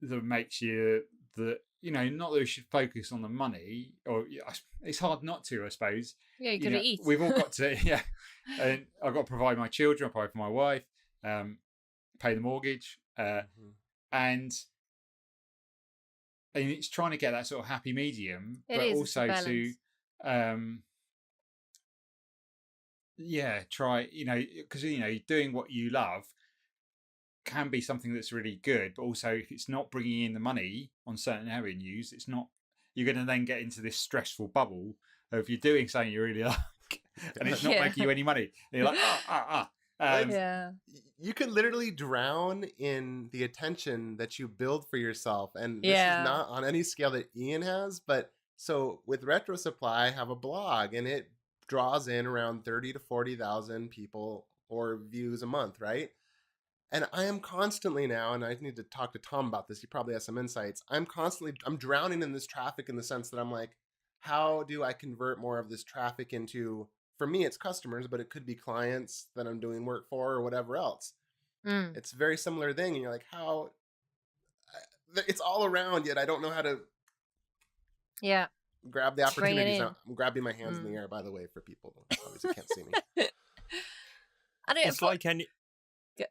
S3: that makes you not that we should focus on the money, or it's hard not to, I suppose.
S2: Yeah, you got to eat.
S3: We've all got to, and I've got to provide my children, I provide for my wife, pay the mortgage, and it's trying to get that sort of happy medium, but also to try, because doing what you love can be something that's really good, but also if it's not bringing in the money on certain avenues, it's not, you're going to then get into this stressful bubble of you're doing something you really like and it's not making you any money, and you're like
S4: you can literally drown in the attention that you build for yourself. And this is not on any scale that Ian has, but so with Retro Supply, I have a blog, and it draws in around 30 to 40,000 people or views a month, right? And I am constantly now, and I need to talk to Tom about this, he probably has some insights, I'm drowning in this traffic, in the sense that I'm like, how do I convert more of this traffic into for me, it's customers, but it could be clients that I'm doing work for or whatever else.
S2: Mm.
S4: It's a very similar thing. And you're like, how it's all around, yet I don't know how to
S2: Yeah.
S4: grab the
S2: Bring it
S4: opportunities.
S2: in.
S4: I'm grabbing my hands in the
S2: Mm.
S4: air, by the way, for people who obviously can't see me.
S2: I don't.
S1: It's like any.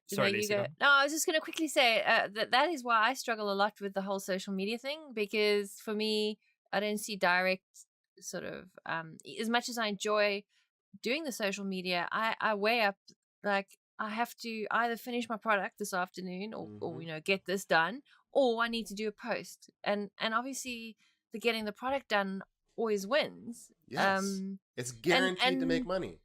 S1: Sorry,
S2: No, you
S1: Lisa,
S2: go.
S1: go on.
S2: No, I was just going to quickly say that is why I struggle a lot with the whole social media thing, because for me, I don't see direct sort of as much as I enjoy doing the social media, I weigh up, like, I have to either finish my product this afternoon or get this done, or I need to do a post, and obviously the getting the product done always wins.
S4: Yes, it's guaranteed to make money.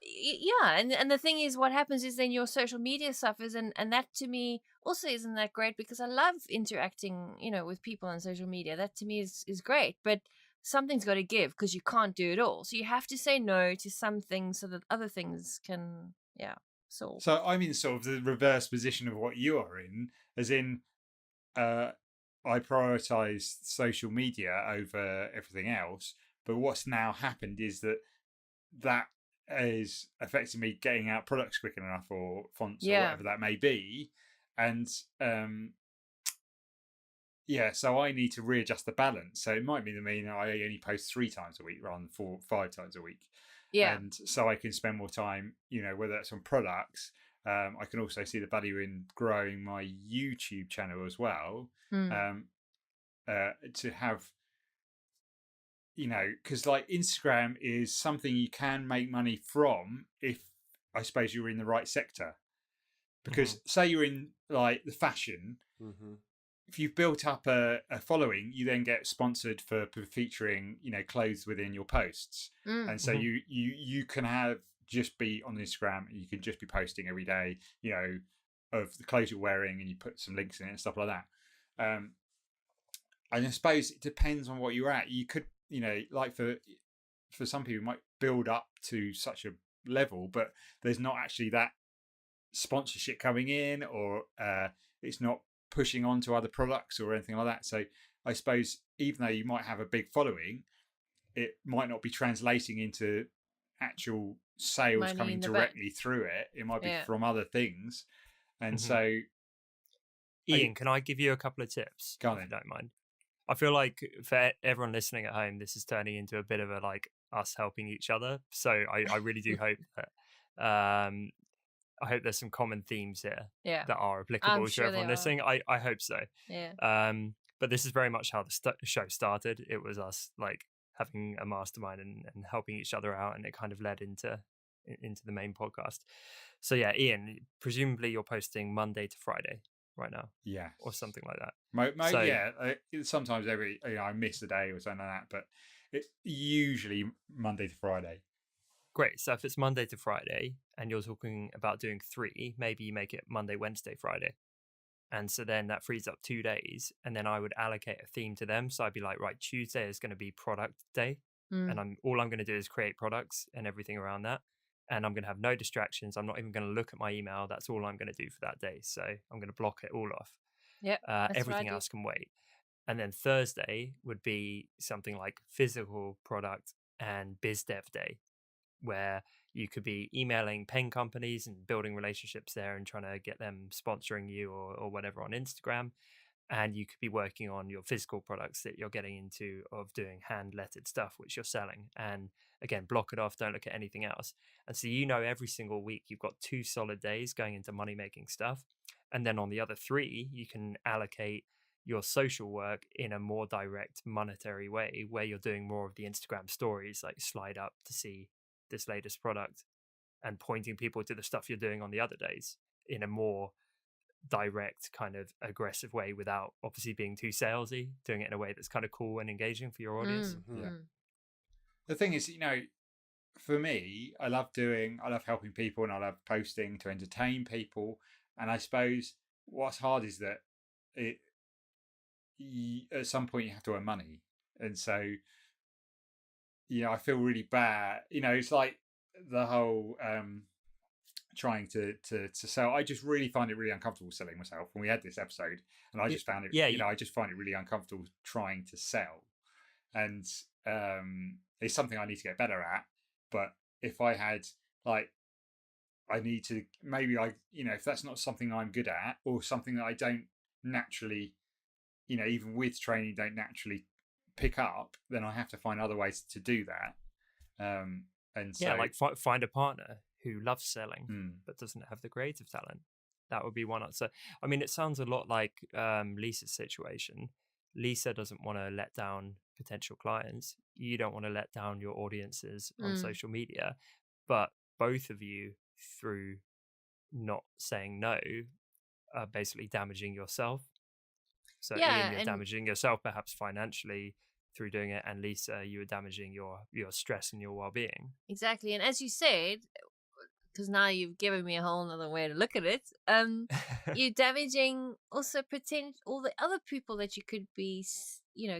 S2: Yeah, and the thing is, what happens is then your social media suffers, and that to me also isn't that great, because I love interacting, with people on social media. That to me is great, but something's got to give, because you can't do it all. So you have to say no to some things so that other things can, solve.
S3: So I'm in sort of the reverse position of what you are in, as in, I prioritize social media over everything else. But what's now happened is that is affecting me getting out products quick enough, or fonts, or whatever that may be. And so I need to readjust the balance. So it might mean I only post 3 times a week rather than 4, 5 times a week.
S2: Yeah.
S3: And so I can spend more time, whether that's on products. I can also see the value in growing my YouTube channel as well. To have, because like Instagram is something you can make money from if, I suppose, you're in the right sector. Because say you're in like the fashion, if you've built up a following, you then get sponsored for featuring, clothes within your posts. And so you can just be on Instagram, and you can just be posting every day, of the clothes you're wearing, and you put some links in it and stuff like that. And I suppose it depends on what you're at. You could, like for some people, it might build up to such a level, but there's not actually that sponsorship coming in, or it's not pushing on to other products or anything like that. So I suppose even though you might have a big following, it might not be translating into actual sales
S2: Money
S3: coming
S2: in the
S3: directly through it. It might be from other things. And so,
S1: Ian, can I give you a couple of tips?
S3: Go on
S1: if you don't mind? I feel like for everyone listening at home, this is turning into a bit of a like us helping each other. So I really do hope that I hope there's some common themes here that are applicable to everyone listening. I hope so.
S2: Yeah.
S1: But this is very much how the show started. It was us like having a mastermind and helping each other out, and it kind of led into the main podcast. So yeah, Ian, presumably you're posting Monday to Friday right now, or something like that.
S3: Sometimes I miss a day or something like that, but it's usually Monday to Friday.
S1: Great. So if it's Monday to Friday and you're talking about doing 3, maybe you make it Monday, Wednesday, Friday. And so then that frees up 2 days, and then I would allocate a theme to them. So I'd be like, right, Tuesday is going to be product day. And all I'm going to do is create products and everything around that. And I'm going to have no distractions. I'm not even going to look at my email. That's all I'm going to do for that day. So I'm going to block it all off.
S2: Yeah.
S1: Everything else can wait. And then Thursday would be something like physical product and biz dev day, where you could be emailing pen companies and building relationships there and trying to get them sponsoring you or whatever on Instagram. And you could be working on your physical products that you're getting into, of doing hand lettered stuff, which you're selling. And again, block it off. Don't look at anything else. And so, every single week you've got 2 solid days going into money making stuff. And then on the other 3, you can allocate your social work in a more direct monetary way, where you're doing more of the Instagram stories, like slide up to see this latest product, and pointing people to the stuff you're doing on the other days in a more direct kind of aggressive way, without obviously being too salesy, doing it in a way that's kind of cool and engaging for your audience.
S3: The thing is, for me, I love helping people, and I love posting to entertain people. And I suppose what's hard is that at some point you have to earn money. And so, I feel really bad. It's like the whole trying to sell. I just really find it really uncomfortable selling myself. And we had this episode, and I just found it, I just find it really uncomfortable trying to sell. And it's something I need to get better at. But if I had like, I need to, maybe I, if that's not something I'm good at, or something that I don't naturally, even with training, don't naturally pick up, then I have to find other ways to do that. And so,
S1: like find a partner who loves selling but doesn't have the creative talent. That would be one answer. I mean, it sounds a lot like Lisa's situation. Lisa doesn't want to let down potential clients. You don't want to let down your audiences on social media. But both of you, through not saying no, are basically damaging yourself. So Ian, you're damaging yourself perhaps financially through doing it, and Lisa, you are damaging your stress and your well-being.
S2: Exactly. And as you said, because now you've given me a whole other way to look at it, you're damaging also all the other people that you could be,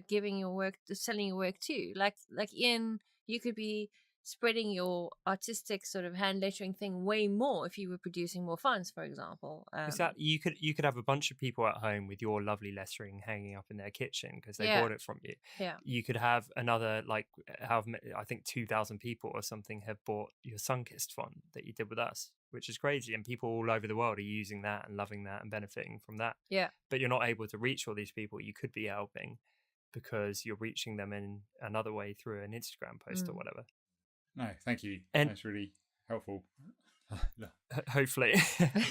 S2: giving your work, selling your work to. Like Ian, you could be spreading your artistic sort of hand lettering thing way more if you were producing more funds, for example.
S1: Exactly. You could have a bunch of people at home with your lovely lettering hanging up in their kitchen because they bought it from you.
S2: Yeah.
S1: You could have another, like, I think 2,000 people or something have bought your Sunkissed font that you did with us, which is crazy. And people all over the world are using that and loving that and benefiting from that.
S2: Yeah.
S1: But you're not able to reach all these people you could be helping because you're reaching them in another way through an Instagram post or whatever.
S3: No, thank you.
S1: And
S3: that's really helpful.
S1: Hopefully.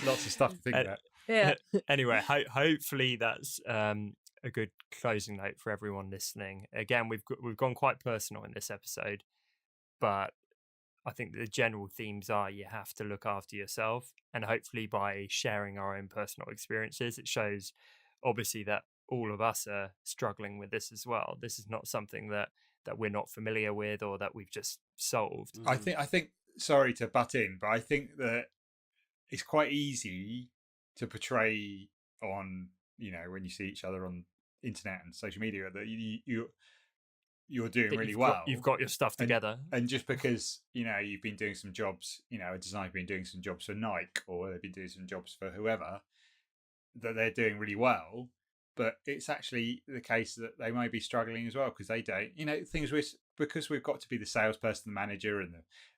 S3: Lots of stuff to think about.
S2: Yeah.
S1: Anyway, hopefully that's a good closing note for everyone listening. Again, we've gone quite personal in this episode, but I think the general themes are you have to look after yourself, and hopefully by sharing our own personal experiences, it shows obviously that all of us are struggling with this as well. This is not something that we're not familiar with or that we've just solved.
S3: I think sorry to butt in, but I think that it's quite easy to portray on, when you see each other on internet and social media, that you're doing really well.
S1: You've got your stuff together.
S3: And just because, you've been doing some jobs, a designer's been doing some jobs for Nike, or they've been doing some jobs for whoever, that they're doing really well. But it's actually the case that they may be struggling as well because they don't, because we've got to be the salesperson, the manager, and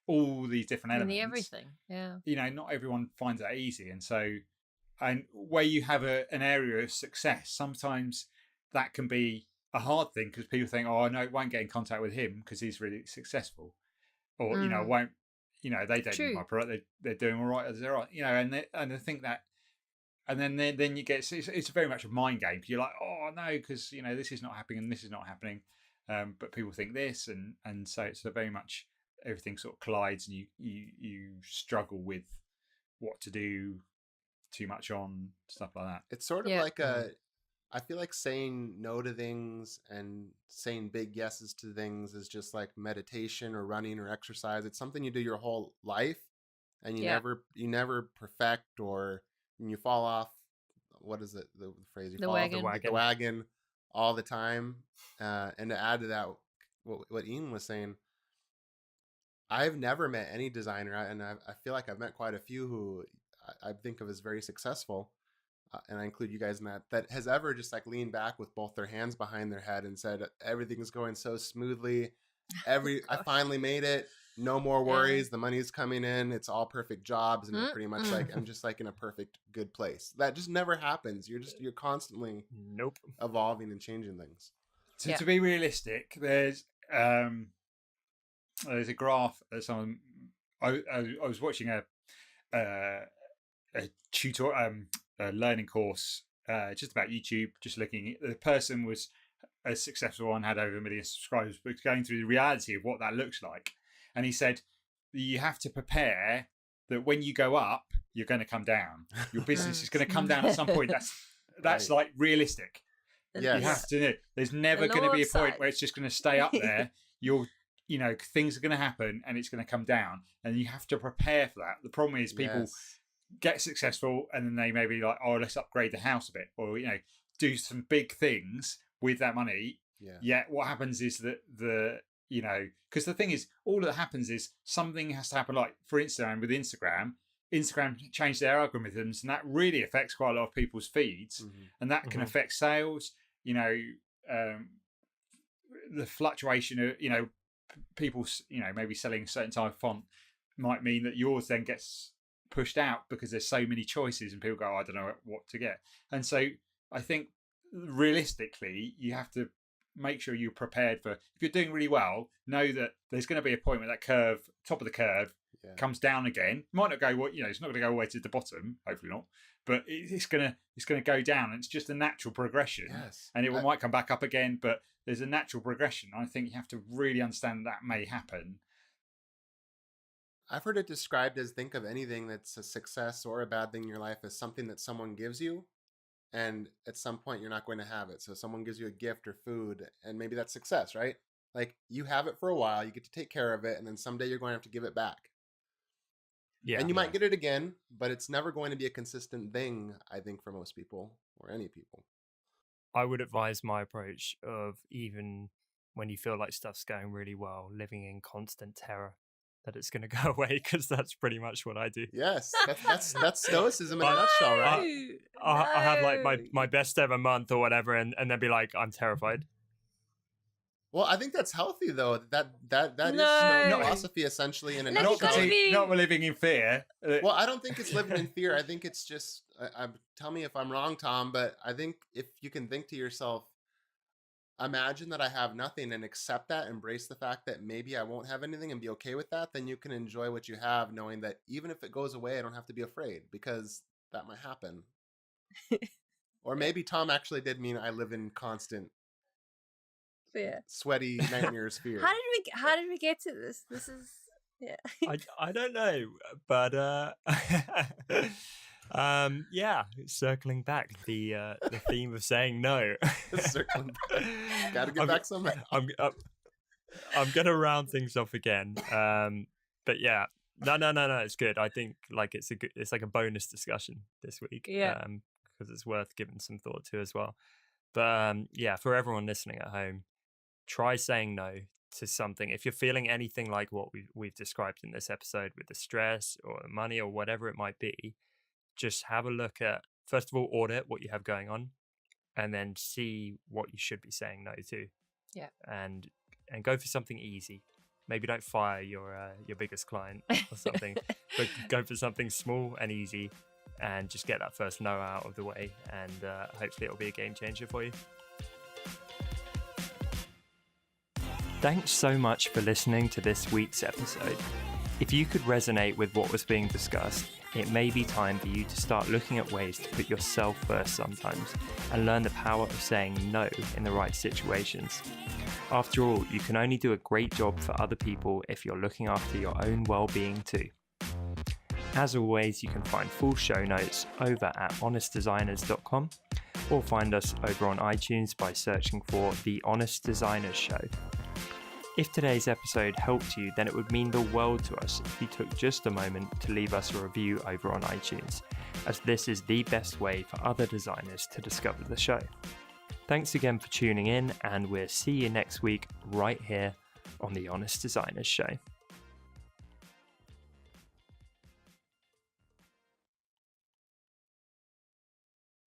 S3: all these different elements.
S2: Everything, yeah.
S3: Not everyone finds that easy, and so, and where you have an area of success, sometimes that can be a hard thing because people think, oh no, I won't get in contact with him because he's really successful, or won't, they don't need my product. They're doing all right as they're right, and I think that. And then you get, it's very much a mind game. You're like, oh no, because this is not happening and this is not happening, but people think this, and so it's very much everything sort of collides, and you struggle with what to do, too much on, stuff like that.
S4: It's sort of like I feel like saying no to things and saying big yeses to things is just like meditation or running or exercise. It's something you do your whole life, and you never perfect, or when you fall off, what is it, the phrase? You fall off the wagon all the time. And to add to that, what Ian was saying, I've never met any designer, and I feel like I've met quite a few who I think of as very successful, and I include you guys in that has ever just like leaned back with both their hands behind their head and said, everything's going so smoothly. I finally made it. No more worries. The money's coming in. It's all perfect jobs, and pretty much like I'm just like in a perfect good place. That just never happens. You're constantly evolving and changing things.
S3: To be realistic, there's a graph that someone I was watching a tutor a learning course just about YouTube, just looking. The person was a successful one, had over 1 million subscribers, but going through the reality of what that looks like. And he said, you have to prepare that when you go up, you're going to come down. Your business is going to come down at some point. That's like realistic.
S4: Yes.
S3: You have to know. There's never going to be a point where it's just going to stay up there. Things are going to happen and it's going to come down. And you have to prepare for that. The problem is people get successful and then they may be like, oh, let's upgrade the house a bit, or, do some big things with that money.
S4: Yeah.
S3: Yet what happens is that because the thing is, all that happens is something has to happen. Like for Instagram, with Instagram changed their algorithms, and that really affects quite a lot of people's feeds, and that can affect sales. The fluctuation of people, maybe selling a certain type of font might mean that yours then gets pushed out because there's so many choices and people go, oh, I don't know what to get. And so I think realistically, you have to make sure you're prepared for, if you're doing really well, know that there's going to be a point where that curve, top of the curve, comes down again. It might not go, it's not going to go all the way to the bottom, hopefully not, but it's going to go down, and it's just a natural progression.
S4: Yes.
S3: And it might come back up again, but there's a natural progression. I think you have to really understand that may happen.
S4: I've heard it described as, think of anything that's a success or a bad thing in your life as something that someone gives you, and at some point you're not going to have it. So someone gives you a gift or food, and maybe that's success, right? Like, you have it for a while, you get to take care of it, and then someday you're going to have to give it back. Yeah, and you might get it again, but it's never going to be a consistent thing, I think, for most people or any people.
S1: I would advise my approach of, even when you feel like stuff's going really well, living in constant terror that it's going to go away, because that's pretty much what I do.
S4: Yes, that's stoicism in a nutshell, right?
S1: I have like my best ever month or whatever, and then be like, I'm terrified.
S4: Well, I think that's healthy, though. That is philosophy, essentially, in a nutshell.
S3: Not living in fear.
S4: Well, I don't think it's living in fear. I think it's just, tell me if I'm wrong, Tom, but I think if you can think to yourself, imagine that I have nothing, and accept that, embrace the fact that maybe I won't have anything, and be okay with that, then you can enjoy what you have, knowing that even if it goes away, I don't have to be afraid, because that might happen. Or maybe Tom actually did mean I live in constant sweaty nightmares fear.
S2: How did we get to this? This is
S1: I don't know, but circling back, the theme of saying no.
S4: Circling back. Gotta get back somehow.
S1: I'm gonna round things off again, but yeah, no, it's good. I think like it's like a bonus discussion this week, because it's worth giving some thought to as well. But for everyone listening at home, try saying no to something. If you're feeling anything like what we've described in this episode, with the stress or the money or whatever it might be, just have a look at, first of all, audit what you have going on, and then see what you should be saying no to.
S2: Yeah.
S1: And go for something easy. Maybe don't fire your biggest client or something, but go for something small and easy, and just get that first no out of the way, and hopefully it'll be a game changer for you. Thanks so much for listening to this week's episode. If you could resonate with what was being discussed, it may be time for you to start looking at ways to put yourself first sometimes, and learn the power of saying no in the right situations. After all, you can only do a great job for other people if you're looking after your own well-being too. As always, you can find full show notes over at honestdesigners.com, or find us over on iTunes by searching for The Honest Designers Show. If today's episode helped you, then it would mean the world to us if you took just a moment to leave us a review over on iTunes, as this is the best way for other designers to discover the show. Thanks again for tuning in, and we'll see you next week right here on The Honest Designers Show.